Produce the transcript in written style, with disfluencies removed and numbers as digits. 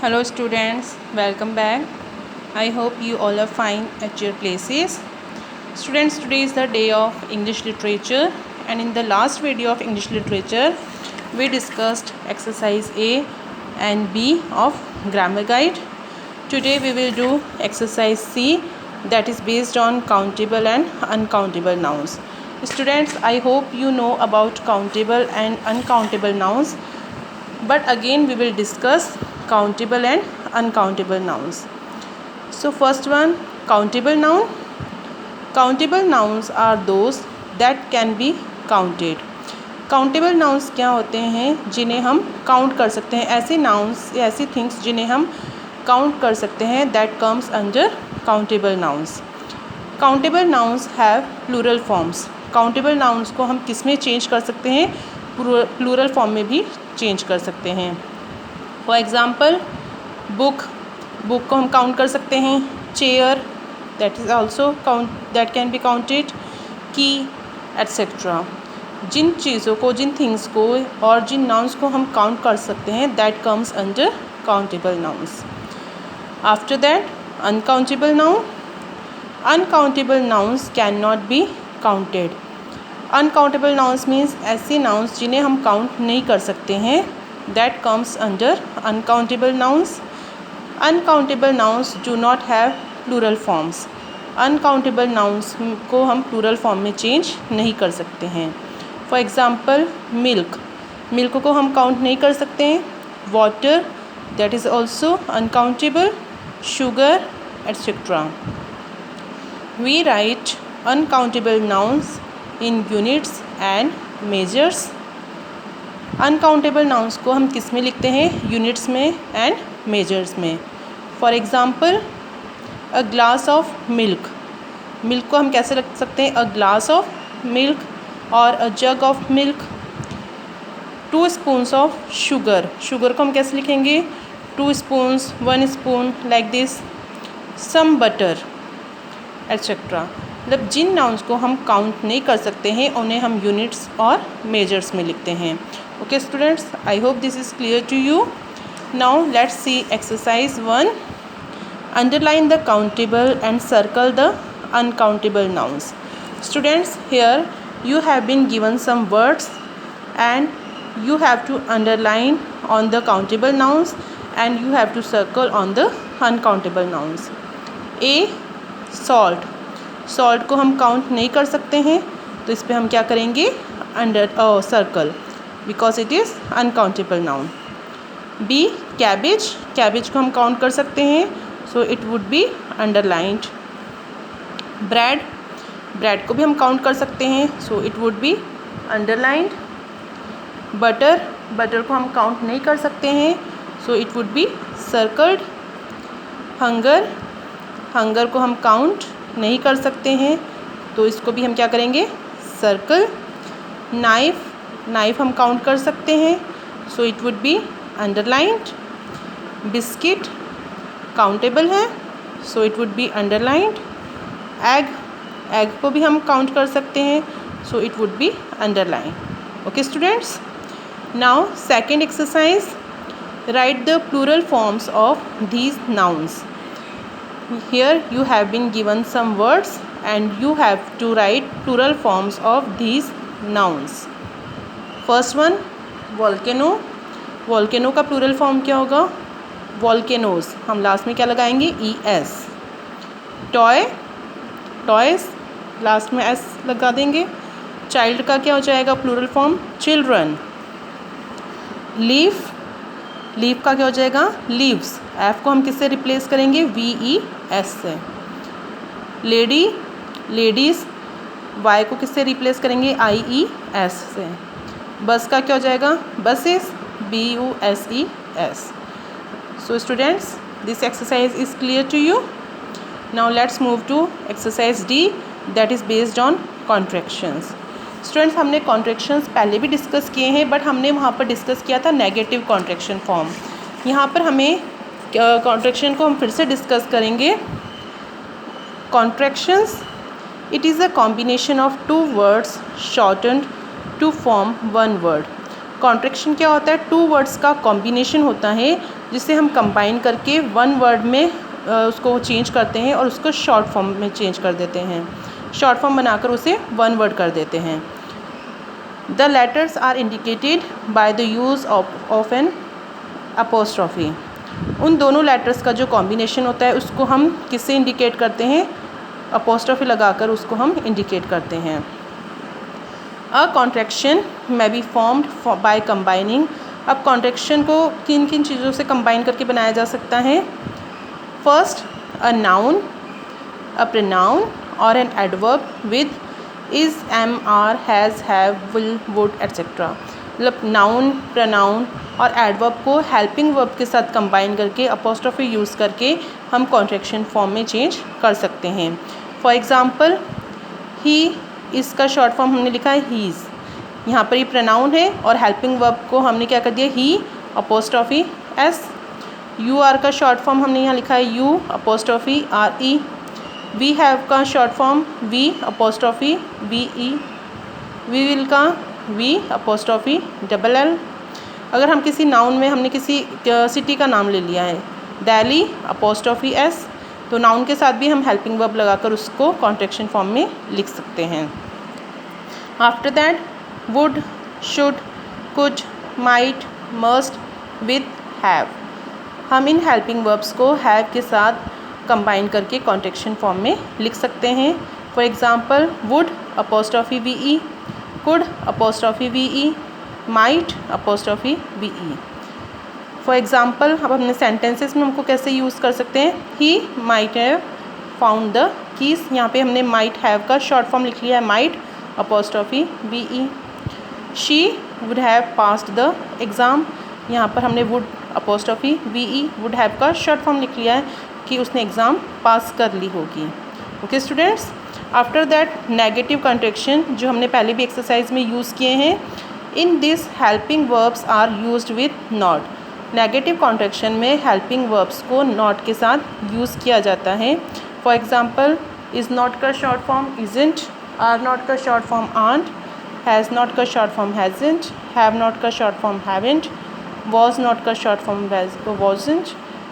Hello students, welcome back. I hope you all are fine at your places. Students, today is the day of English literature, and in the last video of English literature we discussed exercise A and B of grammar guide. Today we will do exercise C, that is based on countable and uncountable nouns. Students, I hope you know about countable and uncountable nouns, but again we will discuss countable and uncountable nouns. So first one, countable noun. Countable nouns are those that can be counted. Countable nouns क्या होते हैं? जिन्हें हम count कर सकते हैं. ऐसे nouns, ऐसी थिंग्स जिन्हें हम काउंट कर सकते हैं, that comes under countable nouns. Countable nouns have plural forms. Countable nouns को हम किस में चेंज कर सकते हैं? प्लूरल फॉर्म में भी चेंज कर सकते हैं. फॉर एग्ज़ाम्पल, बुक को हम काउंट कर सकते हैं. Chair, that is also that can be counted. की, एट्सेट्रा. जिन चीज़ों को, जिन थिंग्स को और जिन नाउन्स को हम काउंट कर सकते हैं, that comes under countable nouns. After that, uncountable noun. Uncountable nouns can not be counted. Uncountable nouns means ऐसे नाउन्स जिन्हें हम काउंट नहीं कर सकते हैं, that comes under uncountable nouns. Uncountable nouns do not have plural forms. Uncountable nouns को हम plural form में चेंज नहीं कर सकते हैं. फॉर एग्ज़ाम्पल, मिल्क को हम काउंट नहीं कर सकते हैं. Water, that is also uncountable. Sugar, etcetera. We write uncountable nouns in units and measures. Uncountable nouns को हम किस में लिखते हैं? यूनिट्स में एंड मेजर्स में. For example, a glass of milk. Milk को हम कैसे लिख सकते हैं? अ ग्लास ऑफ मिल्क और a jug of milk. 2 spoons of sugar. Sugar को हम कैसे लिखेंगे? 2 spoons, 1 spoon, like this. Some butter, etcetera. मतलब जिन नाउन्स को हम काउंट नहीं कर सकते हैं, उन्हें हम यूनिट्स और मेजर्स में लिखते हैं. Okay students, I hope this is clear to you. Now let's see exercise 1. Underline the countable and circle the uncountable nouns. Students, here you have been given some words and you have to underline on the countable nouns and you have to circle on the uncountable nouns. A, salt. Salt को हम count नहीं कर सकते हैं, तो इस पर हम क्या करेंगे? Circle, because it is uncountable noun. B, cabbage. Cabbage को हम काउंट कर सकते हैं, so it would be underlined. bread को भी हम काउंट कर सकते हैं, so it would be underlined. butter को हम काउंट नहीं कर सकते हैं, so it would be circled. hunger को हम काउंट नहीं कर सकते हैं, तो इसको भी हम क्या करेंगे? सर्कल. नाइफ हम काउंट कर सकते हैं, so it would be underlined. Biscuit countable है, so it would be underlined. Egg को भी हम काउंट कर सकते हैं, so it would be underline. Okay students, now second exercise. Write the plural forms of these nouns. Here you have been given some words and you have to write plural forms of these nouns. First one, volcano. Volcano का प्लूरल form क्या होगा? Volcanoes. हम last में क्या लगाएंगे? ES. Toys, last में S लगा देंगे. चाइल्ड का क्या हो जाएगा प्लूरल फॉर्म? चिल्ड्रन. लीफ का क्या हो जाएगा? लीव्स. F को हम किससे रिप्लेस करेंगे? VES से. लेडीज़, Y को किससे रिप्लेस करेंगे? IES से. बस का क्या हो जाएगा? Buses, BUSES. So students, this exercise is clear to you. Now let's move to exercise D, that is based on contractions. Students, हमने contractions पहले भी डिस्कस किए हैं, बट हमने वहाँ पर डिस्कस किया था नेगेटिव कॉन्ट्रैक्शन फॉर्म. यहाँ पर हमें कॉन्ट्रैक्शन को हम फिर से डिस्कस करेंगे. Contractions, it is a combination of 2 words shortened to form 1 word. Contraction क्या होता है? टू वर्ड्स का कॉम्बिनेशन होता है जिसे हम कंबाइन करके वन वर्ड में उसको चेंज करते हैं और उसको शॉर्ट फॉर्म में चेंज कर देते हैं, शॉर्ट फॉर्म बनाकर उसे वन वर्ड कर देते हैं। The letters are indicated by the use of an apostrophe. उन दोनों लेटर्स का जो कॉम्बिनेशन होता है उसको हम किससे इंडिकेट करते हैं? अपोस्ट्रॉफी लगाकर उसको हम इंडिकेट करते हैं। A contraction may be formed by combining। अब कॉन्ट्रैक्शन को किन किन चीज़ों से कंबाइन करके बनाया जा सकता है? First, a noun, a pronoun और an adverb with is, am, are, has, have, will, would etcetera. मतलब नाउन, प्रोनाउन और एडवर्ब को हेल्पिंग वर्ब के साथ कंबाइन करके अपोस्ट्रोफी यूज़ करके हम कॉन्ट्रैक्शन फॉर्म में चेंज कर सकते हैं। फॉर एग्ज़ाम्पल, ही, इसका शॉर्ट फॉर्म हमने लिखा है हीज़। यहाँ पर ये प्रोनाउन है और हेल्पिंग वर्ब को हमने क्या कर दिया? He apostrophe S. You are का शॉर्ट फॉर्म हमने यहाँ लिखा है you apostrophe R E. We have का short form we apostrophe V E. We will का वी अपोस्ट्रोफी डबल एल। अगर हम किसी नाउन में हमने किसी सिटी का नाम ले लिया है दिल्ली अपोस्ट्रोफी एस, तो नाउन के साथ भी हम हेल्पिंग वर्ब लगाकर उसको कॉन्ट्रैक्शन फॉर्म में लिख सकते हैं। After that, would, should, could, might, must, with, have. हम इन हेल्पिंग वर्ब्स को हैव के साथ कंबाइन करके कॉन्ट्रैक्शन फॉर्म में लिख सकते हैं। For example, would apostrophe V E, could apostrophe V E, might apostrophe V E. For example, अब हमने सेंटेंसेस में हमको कैसे यूज़ कर सकते हैं? He might have found the keys. यहाँ पे हमने माइट हैव का शॉर्ट फॉर्म लिख लिया है might apostrophe V E. She would have passed the exam. यहाँ पर हमने would apostrophe V E would have का शॉर्ट फॉर्म लिख लिया है कि उसने एग्ज़ाम पास कर ली होगी। Okay students, after that negative contraction जो हमने पहले भी एक्सरसाइज में यूज़ किए हैं। In this helping verbs are used with not. Negative contraction में हेल्पिंग वर्ब्स को नॉट के साथ यूज़ किया जाता है। फॉर एग्ज़ाम्पल, इज़ नॉट का short form isn't, are not का short form aren't, has not का short form hasn't, have not का short form haven't, was not का शॉर्ट फॉर्म वॉजंट,